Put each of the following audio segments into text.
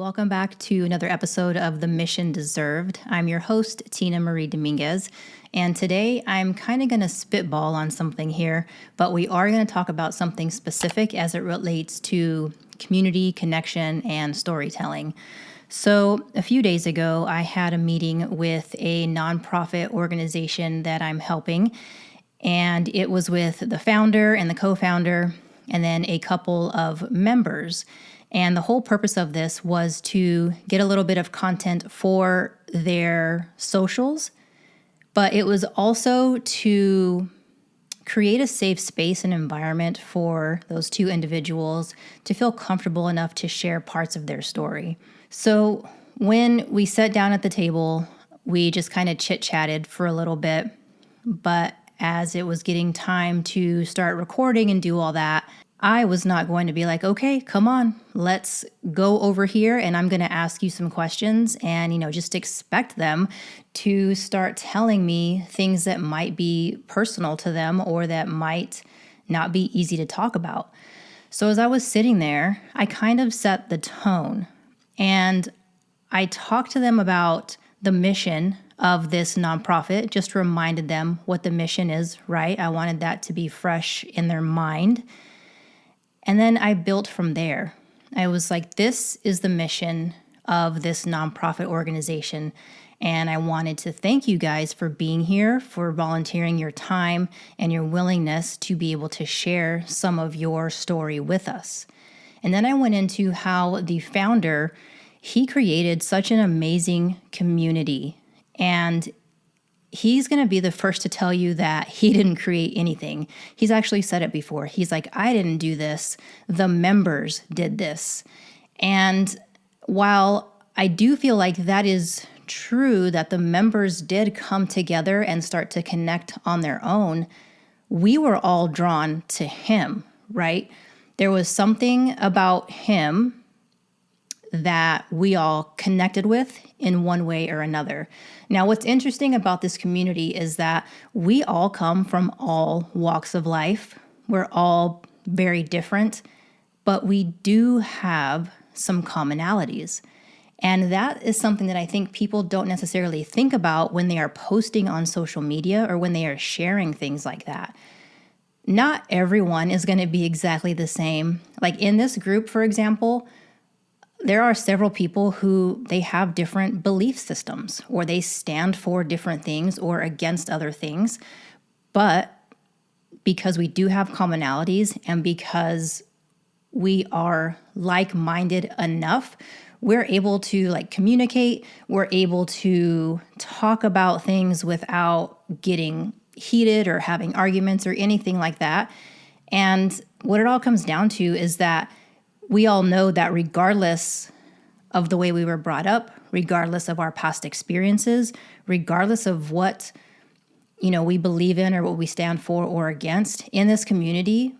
Welcome back to another episode of The Mission Deserved. I'm your host, Tina Marie Dominguez, and today I'm kind of going to spitball on something here, but we are going to talk about something specific as it relates to community, connection, and storytelling. So a few days ago, I had a meeting with a nonprofit organization that I'm helping, and it was with the founder and the co-founder, and then a couple of members. And the whole purpose of this was to get a little bit of content for their socials, but it was also to create a safe space and environment for those two individuals to feel comfortable enough to share parts of their story. So when we sat down at the table, we just kind of chit-chatted for a little bit, but as it was getting time to start recording and do all that, I was not going to be like, okay, come on, let's go over here and I'm going to ask you some questions and, just expect them to start telling me things that might be personal to them or that might not be easy to talk about. So as I was sitting there, I kind of set the tone and I talked to them about the mission of this nonprofit, just reminded them what the mission is, right? I wanted that to be fresh in their mind. And then I built from there. I was like, this is the mission of this nonprofit organization. And I wanted to thank you guys for being here, for volunteering your time and your willingness to be able to share some of your story with us. And then I went into how the founder, he created such an amazing community. And he's going to be the first to tell you that he didn't create anything. He's actually said it before. He's like, I didn't do this. The members did this. And while I do feel like that is true, that the members did come together and start to connect on their own, we were all drawn to him, right? There was something about him that we all connected with in one way or another. Now, what's interesting about this community is that we all come from all walks of life. We're all very different, but we do have some commonalities. And that is something that I think people don't necessarily think about when they are posting on social media or when they are sharing things like that. Not everyone is going to be exactly the same. Like in this group, for example, there are several people who they have different belief systems or they stand for different things or against other things. But because we do have commonalities and because we are like-minded enough, we're able to communicate. We're able to talk about things without getting heated or having arguments or anything like that. And what it all comes down to is that we all know that regardless of the way we were brought up, regardless of our past experiences, regardless of what, we believe in or what we stand for or against, in this community,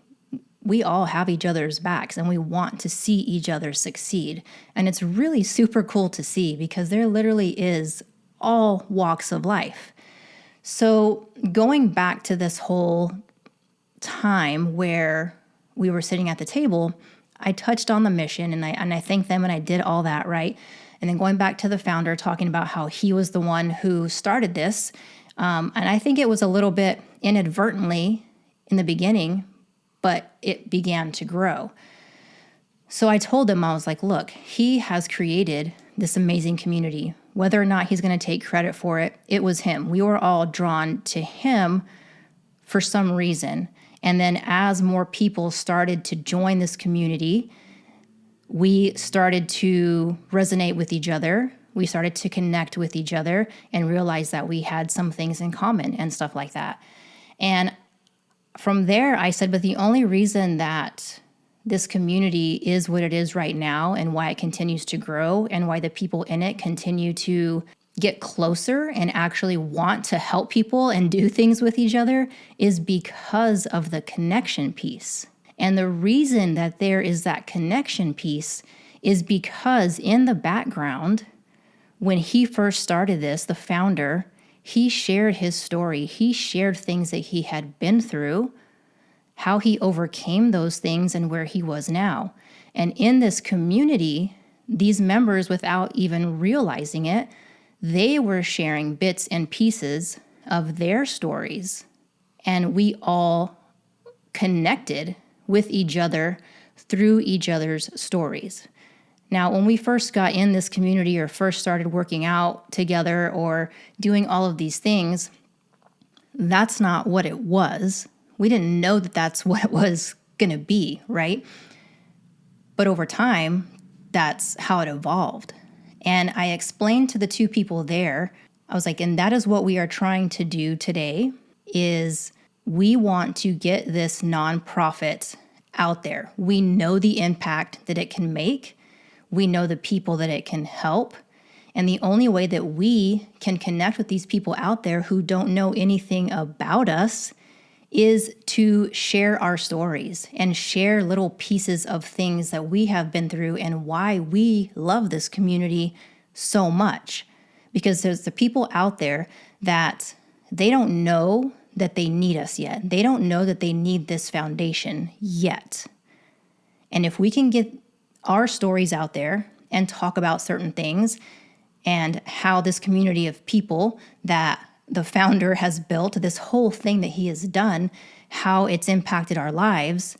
we all have each other's backs and we want to see each other succeed. And it's really super cool to see because there literally is all walks of life. So going back to this whole time where we were sitting at the table, I touched on the mission and I thanked them and I did all that, right? And then going back to the founder, talking about how he was the one who started this. And I think it was a little bit inadvertently in the beginning, but it began to grow. So I told him, I was like, look, he has created this amazing community. Whether or not he's going to take credit for it, it was him. We were all drawn to him for some reason. And then as more people started to join this community, we started to resonate with each other. We started to connect with each other and realize that we had some things in common and stuff like that. And from there, I said, but the only reason that this community is what it is right now and why it continues to grow and why the people in it continue to get closer and actually want to help people and do things with each other is because of the connection piece. And the reason that there is that connection piece is because in the background, when he first started this, the founder, he shared his story. He shared things that he had been through, how he overcame those things and where he was now. And in this community, these members, without even realizing it, they were sharing bits and pieces of their stories. And we all connected with each other through each other's stories. Now, when we first got in this community or first started working out together or doing all of these things, that's not what it was. We didn't know that that's what it was going to be, right? But over time, that's how it evolved. And I explained to the two people there, I was like, and that is what we are trying to do today, is we want to get this nonprofit out there. We know the impact that it can make. We know the people that it can help. And the only way that we can connect with these people out there who don't know anything about us is to share our stories and share little pieces of things that we have been through and why we love this community so much. Because there's the people out there that they don't know that they need us yet. They don't know that they need this foundation yet. And if we can get our stories out there and talk about certain things and how this community of people that the founder has built, this whole thing that he has done, how it's impacted our lives,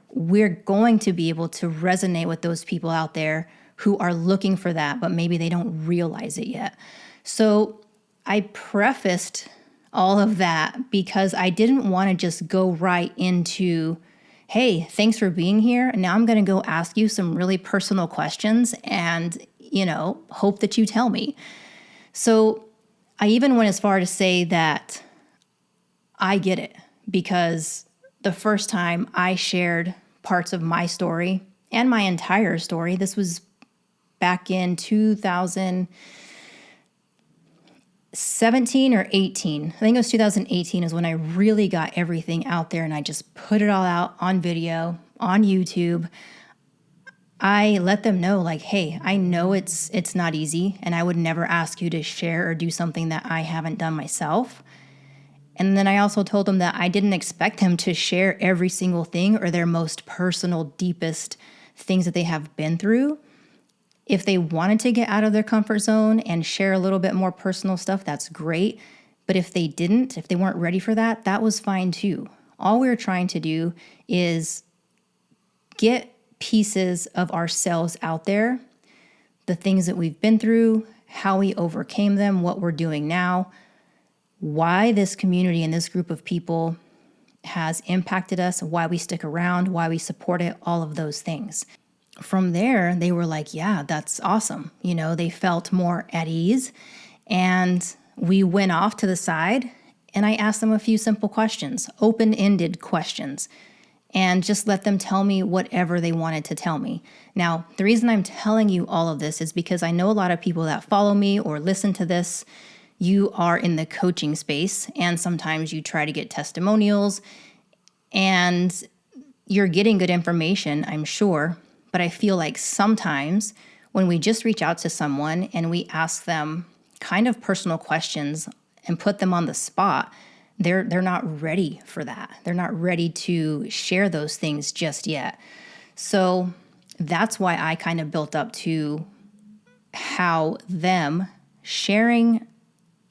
we're going to be able to resonate with those people out there who are looking for that, but maybe they don't realize it yet. So I prefaced all of that because I didn't want to just go right into, hey, thanks for being here. And now I'm going to go ask you some really personal questions and, hope that you tell me. So I even went as far to say that I get it, because the first time I shared parts of my story and my entire story, this was back in 2017 or 18. I think it was 2018 is when I really got everything out there and I just put it all out on video, on YouTube. I let them know, like, hey, I know it's not easy, and I would never ask you to share or do something that I haven't done myself. And then I also told them that I didn't expect them to share every single thing or their most personal, deepest things that they have been through. If they wanted to get out of their comfort zone and share a little bit more personal stuff, that's great. But if they didn't, if they weren't ready for that, that was fine too. All we're trying to do is get pieces of ourselves out there, the things that we've been through, how we overcame them, what we're doing now, why this community and this group of people has impacted us, why we stick around, why we support it, all of those things. From there, they were like, yeah, that's awesome. They felt more at ease. And we went off to the side and I asked them a few simple questions, open-ended questions, and just let them tell me whatever they wanted to tell me. Now, the reason I'm telling you all of this is because I know a lot of people that follow me or listen to this, you are in the coaching space, and sometimes you try to get testimonials, and you're getting good information, I'm sure, but I feel like sometimes when we just reach out to someone and we ask them kind of personal questions and put them on the spot, they're not ready for that. They're not ready to share those things just yet. So that's why I kind of built up to how them sharing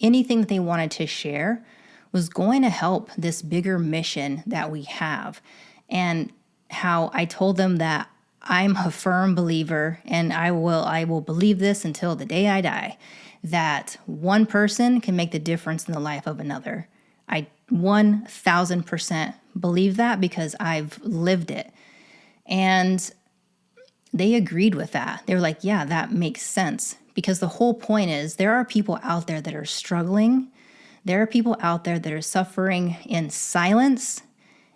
anything that they wanted to share was going to help this bigger mission that we have. And how I told them that I'm a firm believer, and I will believe this until the day I die, that one person can make the difference in the life of another. I 1,000% believe that because I've lived it. And they agreed with that. They were like, yeah, that makes sense. Because the whole point is there are people out there that are struggling. There are people out there that are suffering in silence.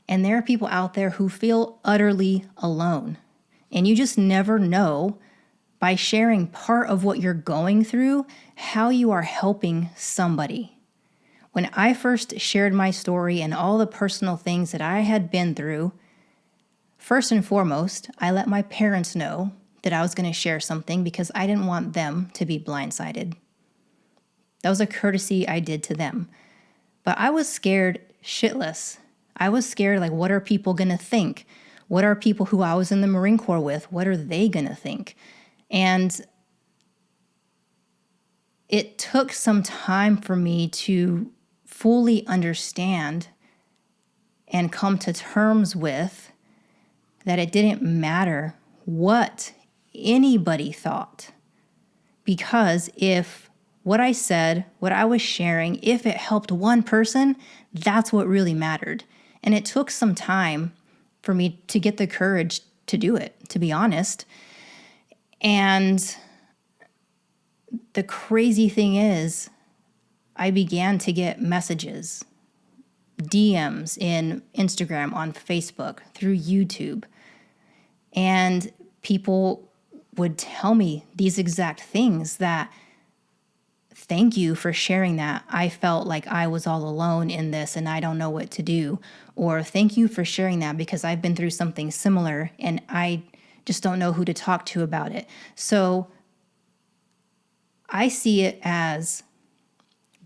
And there are people out there who feel utterly alone. And you just never know, by sharing part of what you're going through, how you are helping somebody. When I first shared my story and all the personal things that I had been through, first and foremost, I let my parents know that I was going to share something because I didn't want them to be blindsided. That was a courtesy I did to them. But I was scared shitless. I was scared, like, what are people going to think? What are people who I was in the Marine Corps with? What are they going to think? And it took some time for me to fully understand and come to terms with that it didn't matter what anybody thought. Because if what I said, what I was sharing, if it helped one person, that's what really mattered. And it took some time for me to get the courage to do it, to be honest. And the crazy thing is, I began to get messages, DMs in Instagram, on Facebook, through YouTube. And people would tell me these exact things that, thank you for sharing that. I felt like I was all alone in this and I don't know what to do. Or thank you for sharing that because I've been through something similar and I just don't know who to talk to about it. So I see it as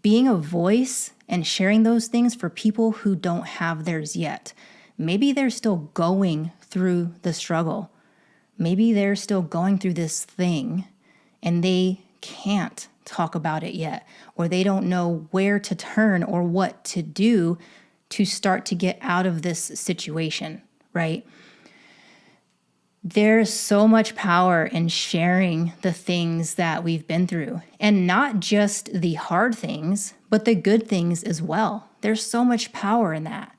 being a voice and sharing those things for people who don't have theirs yet. Maybe they're still going through the struggle. Maybe they're still going through this thing and they can't talk about it yet, or they don't know where to turn or what to do to start to get out of this situation, right? There's so much power in sharing the things that we've been through, and not just the hard things, but the good things as well. There's so much power in that.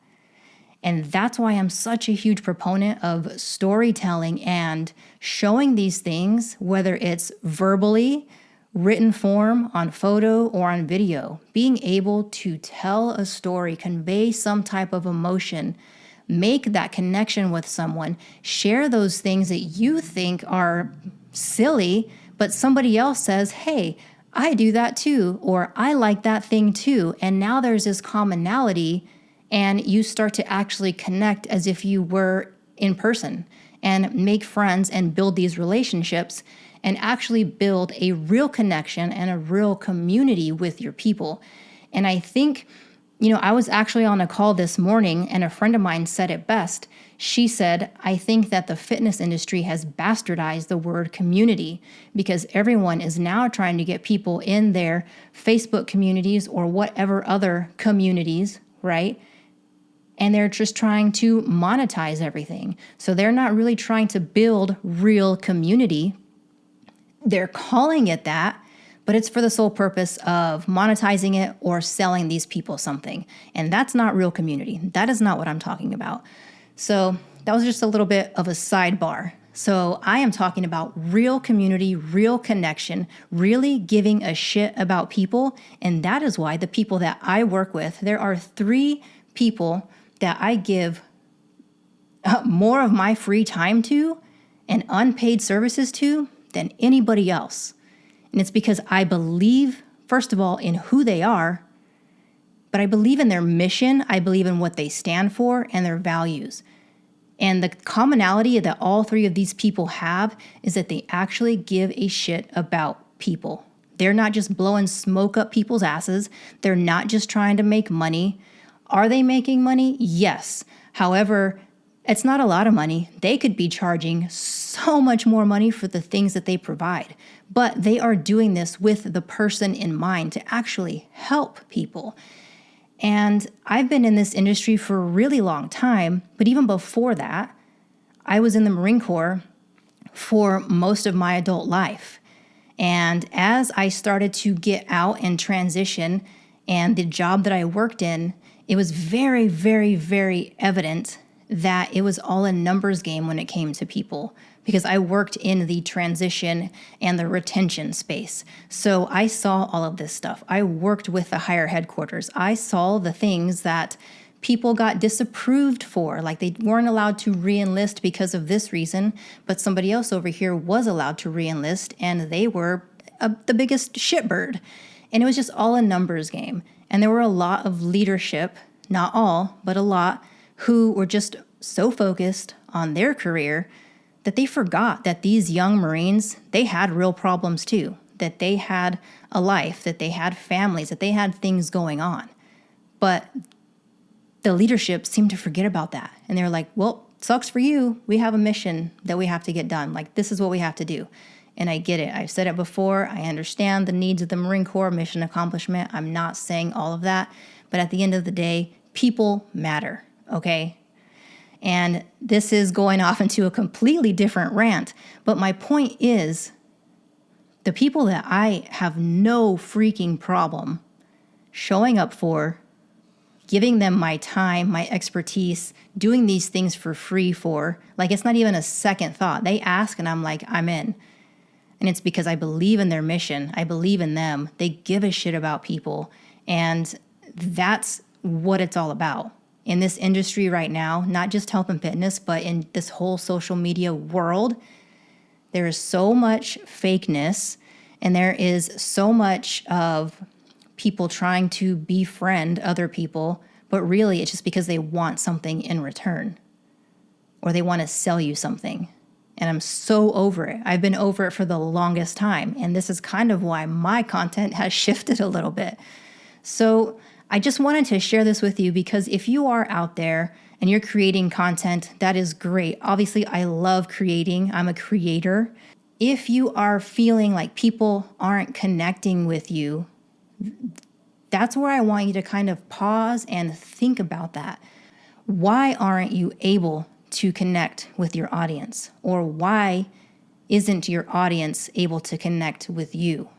And that's why I'm such a huge proponent of storytelling and showing these things, whether it's verbally, written form, on photo, or on video. Being able to tell a story, convey some type of emotion, make that connection with someone, share those things that you think are silly, but somebody else says, hey, I do that too, or I like that thing too. And now there's this commonality, and you start to actually connect as if you were in person and make friends and build these relationships and actually build a real connection and a real community with your people. And I think, I was actually on a call this morning and a friend of mine said it best. She said, I think that the fitness industry has bastardized the word community because everyone is now trying to get people in their Facebook communities or whatever other communities, right? And they're just trying to monetize everything. So they're not really trying to build real community. They're calling it that, but it's for the sole purpose of monetizing it or selling these people something. And that's not real community. That is not what I'm talking about. So that was just a little bit of a sidebar. So I am talking about real community, real connection, really giving a shit about people. And that is why the people that I work with, there are 3 people that I give more of my free time to and unpaid services to than anybody else. And it's because I believe, first of all, in who they are, but I believe in their mission, I believe in what they stand for, and their values. And the commonality that all 3 of these people have is that they actually give a shit about people. They're not just blowing smoke up people's asses. They're not just trying to make money. Are they making money? Yes. However, it's not a lot of money. They could be charging so much more money for the things that they provide, but they are doing this with the person in mind to actually help people. And I've been in this industry for a really long time, but even before that, I was in the Marine Corps for most of my adult life. And as I started to get out and transition, and the job that I worked in, it was very, very, very evident that it was all a numbers game when it came to people, because I worked in the transition and the retention space. So I saw all of this stuff. I worked with the higher headquarters. I saw the things that people got disapproved for, like they weren't allowed to re-enlist because of this reason, but somebody else over here was allowed to re-enlist and they were the biggest shitbird. And it was just all a numbers game. And there were a lot of leadership, not all, but a lot, who were just so focused on their career that they forgot that these young Marines, they had real problems too, that they had a life, that they had families, that they had things going on. But the leadership seemed to forget about that. And they were like, well, sucks for you. We have a mission that we have to get done. Like, this is what we have to do. And I get it. I've said it before. I understand the needs of the Marine Corps, mission accomplishment. I'm not saying all of that. But at the end of the day, people matter, okay? And this is going off into a completely different rant. But my point is, the people that I have no freaking problem showing up for, giving them my time, my expertise, doing these things for free for, like it's not even a second thought. They ask and I'm like, I'm in. And it's because I believe in their mission. I believe in them. They give a shit about people. And that's what it's all about. In this industry right now, not just health and fitness, but in this whole social media world, there is so much fakeness and there is so much of people trying to befriend other people, but really it's just because they want something in return or they want to sell you something. And I'm so over it. I've been over it for the longest time. And this is kind of why my content has shifted a little bit. So I just wanted to share this with you because if you are out there and you're creating content, that is great. Obviously, I love creating. I'm a creator. If you are feeling like people aren't connecting with you, that's where I want you to kind of pause and think about that. Why aren't you able to connect with your audience? Or why isn't your audience able to connect with you?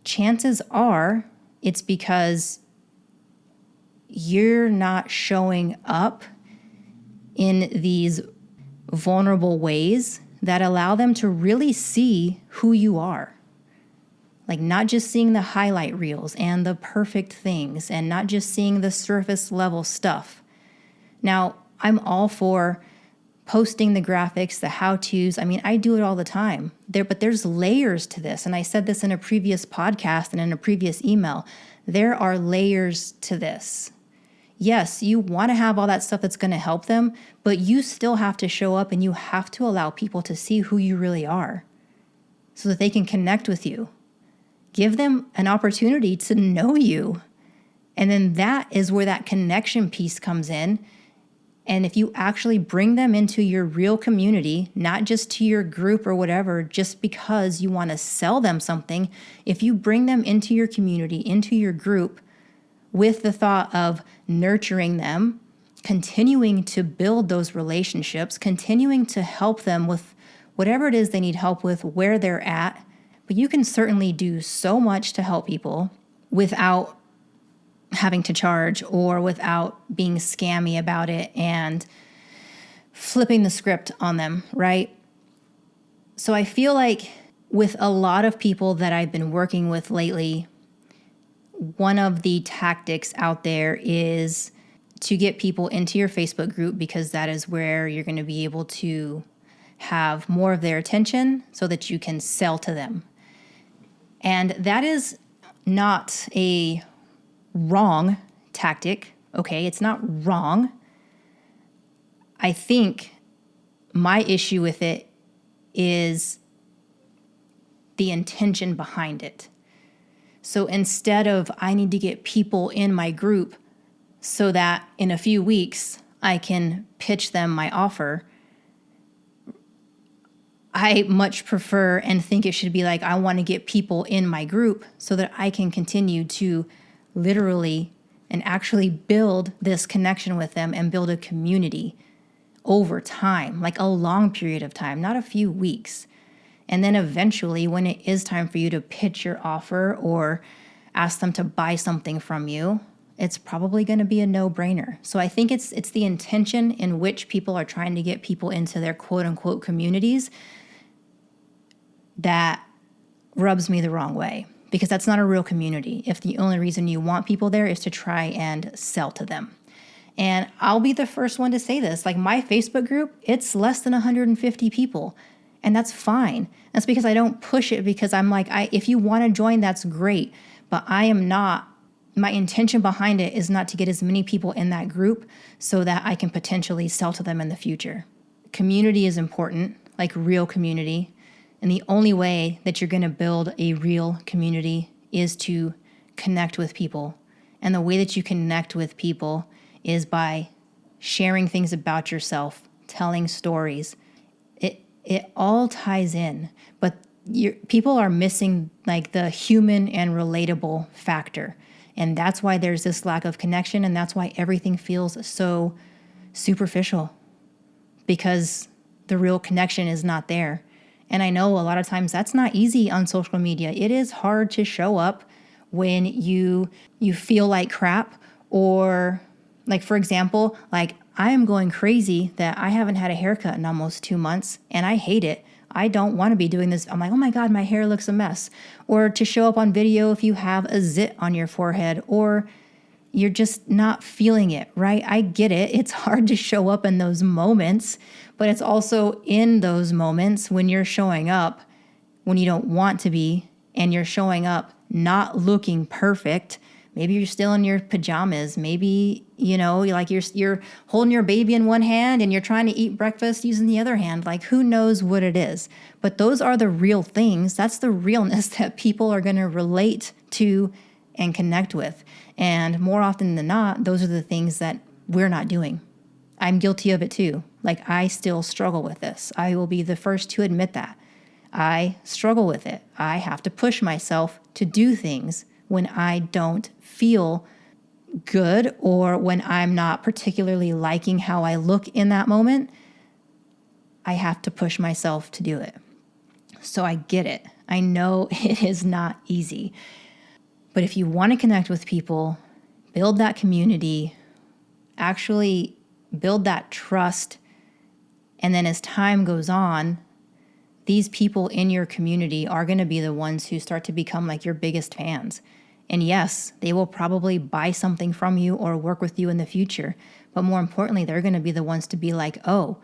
Chances are it's because you're not showing up in these vulnerable ways that allow them to really see who you are. Like not just seeing the highlight reels and the perfect things and not just seeing the surface level stuff. Now, I'm all for posting the graphics, the how-tos. I mean, I do it all the time. But there's layers to this. And I said this in a previous podcast and in a previous email. There are layers to this. Yes, you want to have all that stuff that's going to help them, but you still have to show up and you have to allow people to see who you really are so that they can connect with you. Give them an opportunity to know you. And then that is where that connection piece comes in. And if you actually bring them into your real community, not just to your group or whatever, just because you want to sell them something, if you bring them into your community, into your group, with the thought of nurturing them, continuing to build those relationships, continuing to help them with whatever it is they need help with, where they're at. But you can certainly do so much to help people without having to charge or without being scammy about it and flipping the script on them, right? So I feel like with a lot of people that I've been working with lately, one of the tactics out there is to get people into your Facebook group because that is where you're going to be able to have more of their attention so that you can sell to them. And that is not a wrong tactic, okay? It's not wrong. I think my issue with it is the intention behind it. So instead of I need to get people in my group so that in a few weeks I can pitch them my offer, I much prefer and think it should be like I want to get people in my group so that I can continue to literally and actually build this connection with them and build a community over time, like a long period of time, not a few weeks. And then eventually, when it is time for you to pitch your offer or ask them to buy something from you, it's probably going to be a no-brainer. So I think it's the intention in which people are trying to get people into their quote-unquote communities that rubs me the wrong way, because that's not a real community if the only reason you want people there is to try and sell to them. And I'll be the first one to say this. Like my Facebook group, it's less than 150 people. And that's fine. That's because I don't push it because I'm like, if you want to join, that's great. But I am not, my intention behind it is not to get as many people in that group so that I can potentially sell to them in the future. Community is important, like real community. And the only way that you're going to build a real community is to connect with people. And the way that you connect with people is by sharing things about yourself, telling stories. It all ties in, but people are missing like the human and relatable factor. And that's why there's this lack of connection, and that's why everything feels so superficial, because the real connection is not there. And I know a lot of times that's not easy on social media. It is hard to show up when you feel like crap, or like, for example, like I am going crazy that I haven't had a haircut in almost 2 months and I hate it. I don't want to be doing this. I'm like, oh my God, my hair looks a mess. Or to show up on video if you have a zit on your forehead, or you're just not feeling it, right? I get it. It's hard to show up in those moments, but it's also in those moments when you're showing up when you don't want to be, and you're showing up not looking perfect. Maybe you're still in your pajamas. Maybe, you're holding your baby in one hand and you're trying to eat breakfast using the other hand. Like, who knows what it is? But those are the real things. That's the realness that people are going to relate to and connect with. And more often than not, those are the things that we're not doing. I'm guilty of it too. Like, I still struggle with this. I will be the first to admit that. I struggle with it. I have to push myself to do things when I don't feel good, or when I'm not particularly liking how I look in that moment. I have to push myself to do it. So I get it. I know it is not easy. But if you want to connect with people, build that community, actually build that trust, and then as time goes on, these people in your community are going to be the ones who start to become like your biggest fans. And yes, they will probably buy something from you or work with you in the future. But more importantly, they're going to be the ones to be like, oh,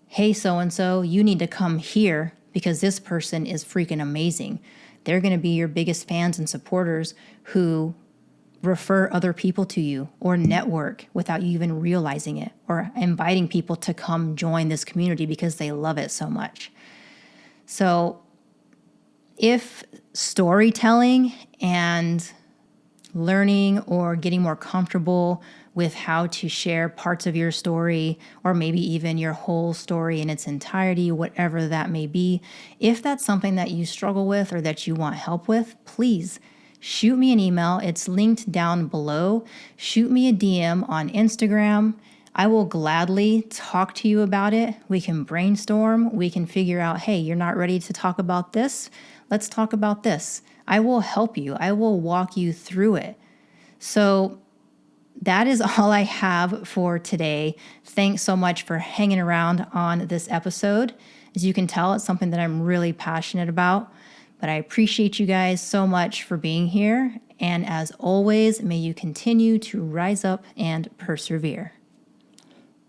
hey, so-and-so, you need to come here because this person is freaking amazing. They're going to be your biggest fans and supporters who refer other people to you, or network without you even realizing it, or inviting people to come join this community because they love it so much. So if storytelling and learning or getting more comfortable with how to share parts of your story, or maybe even your whole story in its entirety, whatever that may be, if that's something that you struggle with or that you want help with, please shoot me an email. It's linked down below. Shoot me a DM on Instagram. I will gladly talk to you about it. We can brainstorm. We can figure out, hey, you're not ready to talk about this. Let's talk about this. I will help you. I will walk you through it. So that is all I have for today. Thanks so much for hanging around on this episode. As you can tell, it's something that I'm really passionate about. But I appreciate you guys so much for being here. And as always, may you continue to rise up and persevere.